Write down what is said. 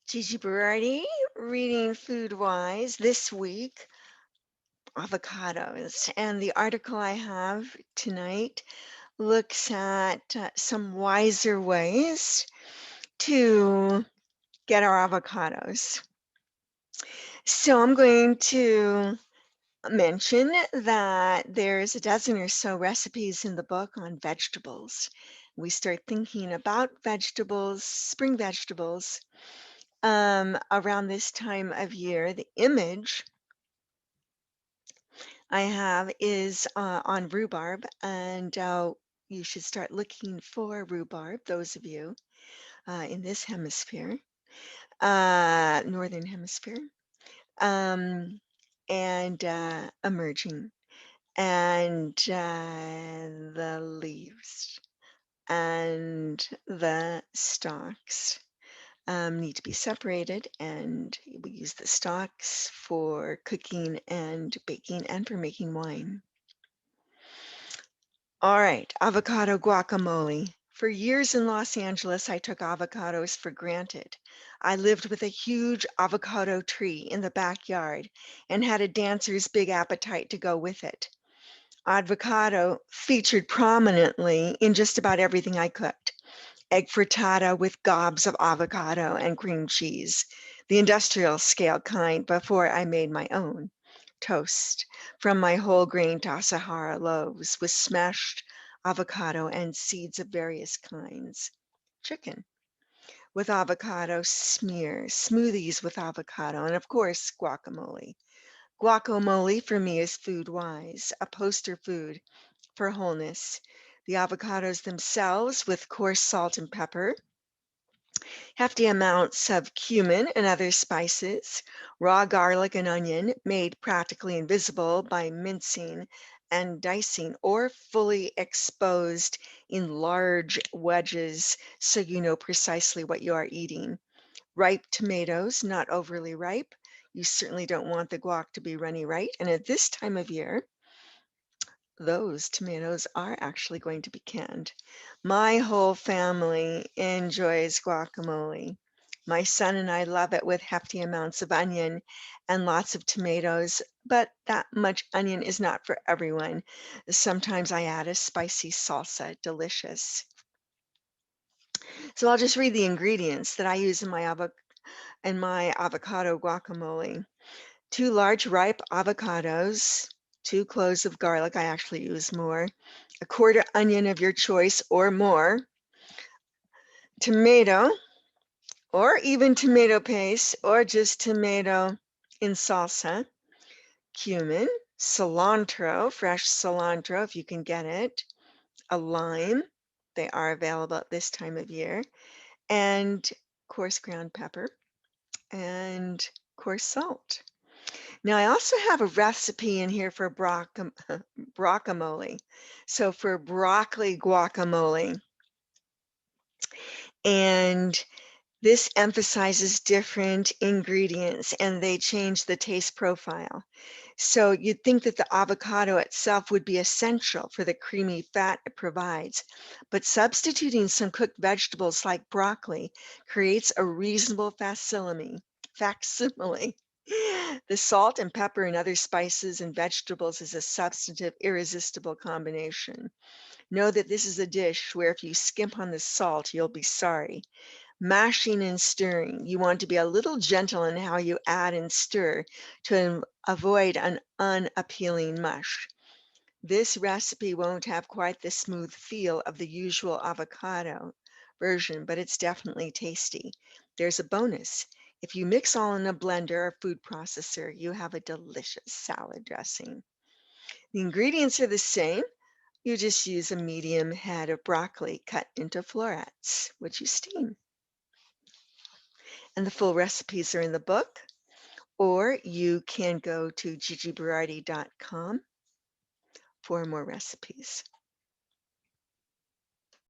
Gigi Berardi reading FoodWISE this week, avocados. And the article I have tonight looks at some wiser ways to get our avocados. So I'm going to mention that there's a dozen or so recipes in the book on vegetables. We start thinking about vegetables, spring vegetables, around this time of year. The image I have is on rhubarb, and you should start looking for rhubarb, those of you in this hemisphere, northern hemisphere, um, and emerging, and the leaves and the stalks need to be separated, and we use the stalks for cooking and baking and for making wine. All right, avocado guacamole. For years in Los Angeles, I took avocados for granted. I lived with a huge avocado tree in the backyard and had a dancer's big appetite to go with it. Avocado featured prominently in just about everything I cooked. Egg frittata with gobs of avocado and cream cheese, the industrial scale kind before I made my own. Toast from my whole grain Sahara loaves with smashed avocado and seeds of various kinds. Chicken with avocado smears, smoothies with avocado, and of course, guacamole. Guacamole for me is food wise, a poster food for wholeness. The avocados themselves with coarse salt and pepper, hefty amounts of cumin and other spices, raw garlic and onion made practically invisible by mincing and dicing, or fully exposed in large wedges so you know precisely what you are eating. Ripe tomatoes, not overly ripe. You certainly don't want the guac to be runny right. And at this time of year, those tomatoes are actually going to be canned. My whole family enjoys guacamole. My son and I love it with hefty amounts of onion and lots of tomatoes, but that much onion is not for everyone. Sometimes I add a spicy salsa, delicious. So I'll just read the ingredients that I use in my avocado guacamole. 2 large ripe avocados, 2 cloves of garlic, I actually use more, a quarter onion of your choice or more, tomato, or even tomato paste, or just tomato in salsa, cumin, cilantro, fresh cilantro if you can get it, a lime, they are available at this time of year, and coarse ground pepper, and coarse salt. Now, I also have a recipe in here for brockamole. So for broccoli guacamole, and this emphasizes different ingredients and they change the taste profile. So you'd think that the avocado itself would be essential for the creamy fat it provides, but substituting some cooked vegetables like broccoli creates a reasonable facsimile. The salt and pepper and other spices and vegetables is a substantive, irresistible combination. Know that this is a dish where if you skimp on the salt, you'll be sorry. Mashing and stirring. You want to be a little gentle in how you add and stir to avoid an unappealing mush. This recipe won't have quite the smooth feel of the usual avocado version, but it's definitely tasty. There's a bonus. If you mix all in a blender or food processor, you have a delicious salad dressing. The ingredients are the same. You just use a medium head of broccoli cut into florets, which you steam. And the full recipes are in the book, or you can go to gigiberardi.com for more recipes.